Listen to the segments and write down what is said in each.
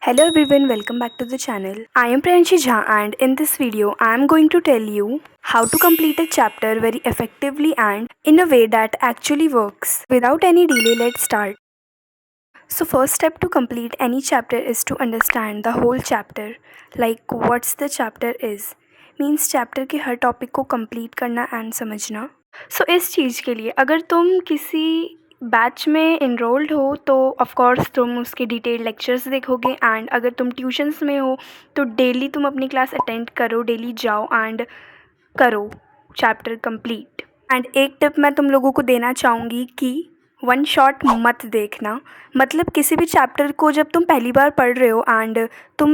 Hello everyone, welcome back to the channel. I am Priyanshi Jha and in this video I am going to tell you how to complete a chapter very effectively and in a way that actually works. Without any delay, let's start. So first step to complete any chapter is to understand the whole chapter. Like what's the chapter is. Means chapter के हर topic को complete करना and समझना. सो इस चीज़ के लिए अगर तुम किसी बैच में इनरोल्ड हो तो ऑफ़ कोर्स तुम उसके डिटेल लेक्चर्स देखोगे एंड अगर तुम ट्यूशन्स में हो तो डेली तुम अपनी क्लास अटेंड करो, डेली जाओ एंड करो चैप्टर कंप्लीट। एंड एक टिप मैं तुम लोगों को देना चाहूँगी कि वन शॉट मत देखना। मतलब किसी भी चैप्टर को जब तुम पहली बार पढ़ रहे हो एंड तुम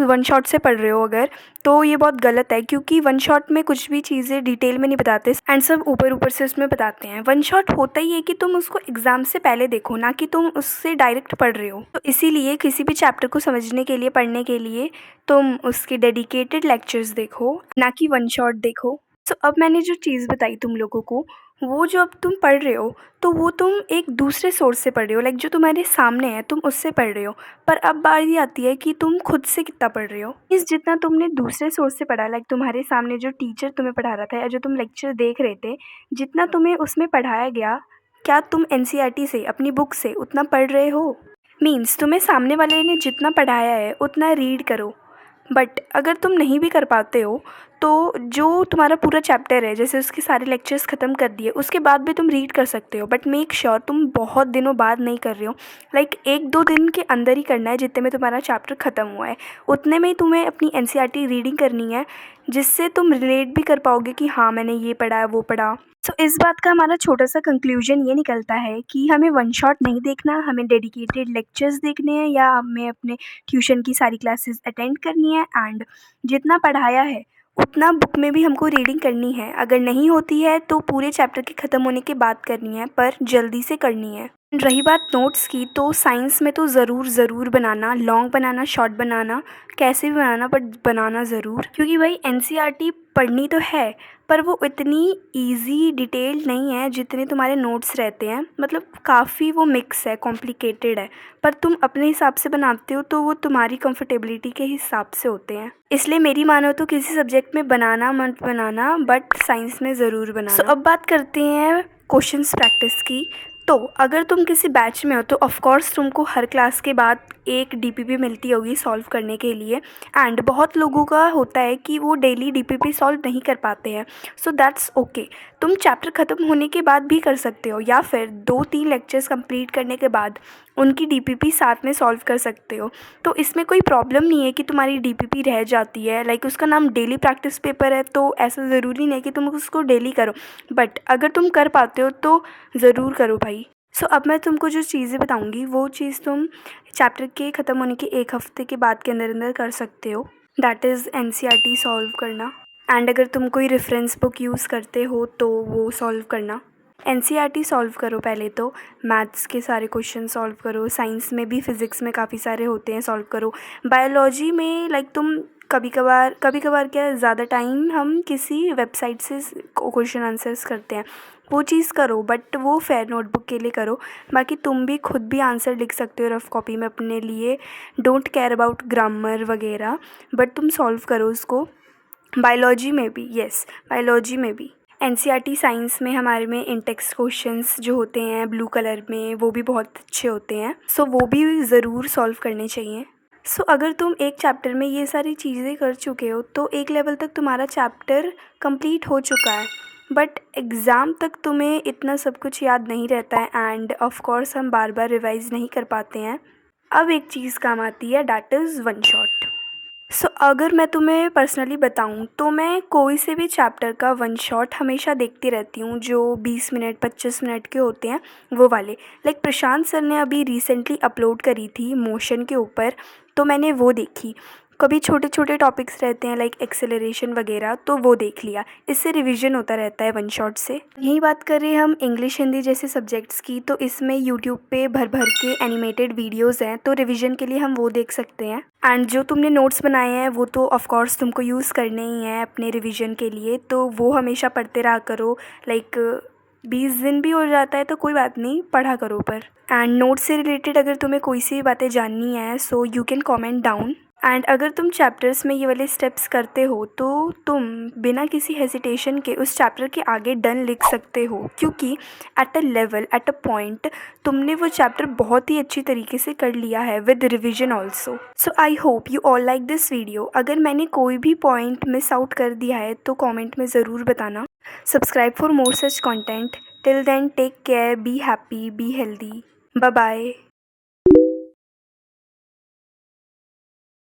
वन शॉट से पढ़ रहे हो अगर, तो ये बहुत गलत है क्योंकि वन शॉट में कुछ भी चीज़ें डिटेल में नहीं बताते एंड सब ऊपर ऊपर से उसमें बताते हैं। वन शॉट होता ही है कि तुम उसको एग्ज़ाम से पहले देखो, ना कि तुम उससे डायरेक्ट पढ़ रहे हो। तो इसीलिए किसी भी चैप्टर को समझने के लिए, पढ़ने के लिए तुम उसके डेडिकेटेड लेक्चर्स देखो, ना कि वन शॉट देखो। तो अब मैंने जो चीज़ बताई तुम लोगों को, वो जो अब तुम पढ़ रहे हो तो वो तुम एक दूसरे सोर्स से पढ़ रहे हो, लाइक जो तुम्हारे सामने है तुम उससे पढ़ रहे हो। पर अब बारी आती है कि तुम खुद से कितना पढ़ रहे हो। इस जितना तुमने दूसरे सोर्स से पढ़ा, लाइक तुम्हारे सामने जो टीचर तुम्हें पढ़ा रहा था या जो तुम लेक्चर देख रहे थे, जितना तुम्हें उसमें पढ़ाया गया, क्या तुम एनसीईआरटी से, अपनी बुक से उतना पढ़ रहे हो? मीन्स तुम्हें सामने वाले ने जितना पढ़ाया है उतना रीड करो। बट अगर तुम नहीं भी कर पाते हो तो जो तुम्हारा पूरा चैप्टर है, जैसे उसके सारे लेक्चर्स ख़त्म कर दिए उसके बाद भी तुम रीड कर सकते हो। बट मेक श्योर तुम बहुत दिनों बाद नहीं कर रहे हो, लाइक 1-2 दिन के अंदर ही करना है। जितने में तुम्हारा चैप्टर ख़त्म हुआ है उतने में ही तुम्हें अपनी एनसीईआरटी रीडिंग करनी है, जिससे तुम रिलेट भी कर पाओगे कि हाँ मैंने ये पढ़ा है, वो पढ़ा। सो इस बात का हमारा छोटा सा कंक्लूजन ये निकलता है कि हमें वन शॉट नहीं देखना, हमें डेडिकेटेड लेक्चर्स देखने हैं या हमें अपने ट्यूशन की सारी क्लासेस अटेंड करनी है एंड जितना पढ़ाया है उतना बुक में भी हमको रीडिंग करनी है। अगर नहीं होती है तो पूरे चैप्टर के ख़त्म होने के बाद करनी है, पर जल्दी से करनी है। रही बात नोट्स की, तो साइंस में तो ज़रूर बनाना, लॉन्ग बनाना, शॉर्ट बनाना, कैसे भी बनाना बट बनाना ज़रूर, क्योंकि भाई एनसीईआरटी पढ़नी तो है पर वो इतनी इजी डिटेल्ड नहीं है जितने तुम्हारे नोट्स रहते हैं। मतलब काफ़ी वो मिक्स है, कॉम्प्लिकेटेड है, पर तुम अपने हिसाब से बनाते हो तो वो तुम्हारी कंफर्टेबिलिटी के हिसाब से होते हैं। इसलिए मेरी मानो तो किसी सब्जेक्ट में बनाना मत बनाना, बट साइंस में ज़रूर बनाना। सो अब बात करते हैं क्वेश्चंस प्रैक्टिस की। तो अगर तुम किसी बैच में हो तो ऑफ़ कोर्स तुमको हर क्लास के बाद एक डीपीपी मिलती होगी सॉल्व करने के लिए। एंड बहुत लोगों का होता है कि वो डेली डीपीपी सॉल्व नहीं कर पाते हैं, सो दैट्स ओके। तुम चैप्टर ख़त्म होने के बाद भी कर सकते हो या फिर 2-3 लेक्चर्स कंप्लीट करने के बाद उनकी डीपीपी साथ में सॉल्व कर सकते हो। तो इसमें कोई प्रॉब्लम नहीं है कि तुम्हारी डीपीपी रह जाती है, लाइक उसका नाम डेली प्रैक्टिस पेपर है तो ऐसा ज़रूरी नहीं है कि तुम उसको डेली करो। बट अगर तुम कर पाते हो तो ज़रूर करो भाई। सो अब मैं तुमको जो चीज़ें बताऊँगी वो चीज़ तुम चैप्टर के ख़त्म होने के 1 हफ़्ते के बाद के अंदर अंदर कर सकते हो। दैट इज़ एनसीईआरटी सॉल्व करना। एंड अगर तुम कोई रेफरेंस बुक यूज़ करते हो तो वो सॉल्व करना। एनसीईआरटी सॉल्व करो पहले तो, मैथ्स के सारे क्वेश्चन सॉल्व करो, साइंस में भी, फिज़िक्स में काफ़ी सारे होते हैं सॉल्व करो। बायोलॉजी में लाइक तुम कभी कभार क्या ज़्यादा टाइम हम किसी वेबसाइट से क्वेश्चन आंसर्स करते हैं, वो चीज़ करो बट वो फेयर नोटबुक के लिए करो। बाकी तुम भी खुद भी आंसर लिख सकते हो रफ कॉपी में अपने लिए, डोंट केयर अबाउट ग्रामर वगैरह, बट तुम सॉल्व करो उसको। बायोलॉजी में भी, यस बायोलॉजी में भी। एनसीईआरटी साइंस में हमारे में इंटेक्स्ट क्वेश्चंस जो होते हैं ब्लू कलर में, वो भी बहुत अच्छे होते हैं, सो वो भी ज़रूर सॉल्व करने चाहिए। सो अगर तुम एक चैप्टर में ये सारी चीज़ें कर चुके हो तो एक लेवल तक तुम्हारा चैप्टर कंप्लीट हो चुका है। बट एग्ज़ाम तक तुम्हें इतना सब कुछ याद नहीं रहता है एंड ऑफ कोर्स हम बार बार रिवाइज़ नहीं कर पाते हैं। अब एक चीज़ काम आती है, दैट इज़ वन शॉट। सो अगर मैं तुम्हें पर्सनली बताऊं तो मैं कोई से भी चैप्टर का वन शॉट हमेशा देखती रहती हूँ, जो 20 मिनट 25 मिनट के होते हैं वो वाले। लाइक प्रशांत सर ने अभी रिसेंटली अपलोड करी थी मोशन के ऊपर, तो मैंने वो देखी। कभी छोटे छोटे टॉपिक्स रहते हैं लाइक एक्सेलरेशन वगैरह, तो वो देख लिया, इससे रिवीजन होता रहता है वन शॉट से। यही बात करें हम इंग्लिश हिंदी जैसे सब्जेक्ट्स की, तो इसमें यूट्यूब पे भर भर के एनिमेटेड वीडियोस हैं, तो रिवीजन के लिए हम वो देख सकते हैं। एंड जो तुमने नोट्स बनाए हैं वो तो ऑफ कोर्स तुमको यूज़ करने ही हैं अपने रिवीजन के लिए, तो वो हमेशा पढ़ते रहा करो। लाइक 20 दिन भी हो जाता है तो कोई बात नहीं, पढ़ा करो पर। एंड नोट से रिलेटेड अगर तुम्हें कोई सी भी बातें जाननी है so you can comment down. And अगर तुम चैप्टर्स में ये वाले स्टेप्स करते हो तो तुम बिना किसी हेजिटेशन के उस चैप्टर के आगे डन लिख सकते हो, क्योंकि at a level, at a point तुमने वो चैप्टर बहुत ही अच्छी तरीके से कर लिया है with revision also. So I hope you all like this video. अगर मैंने कोई भी पॉइंट मिस आउट कर दिया है तो कॉमेंट में ज़रूर बताना। Subscribe for more such content. Till then, take care, be happy, be healthy. Bye bye.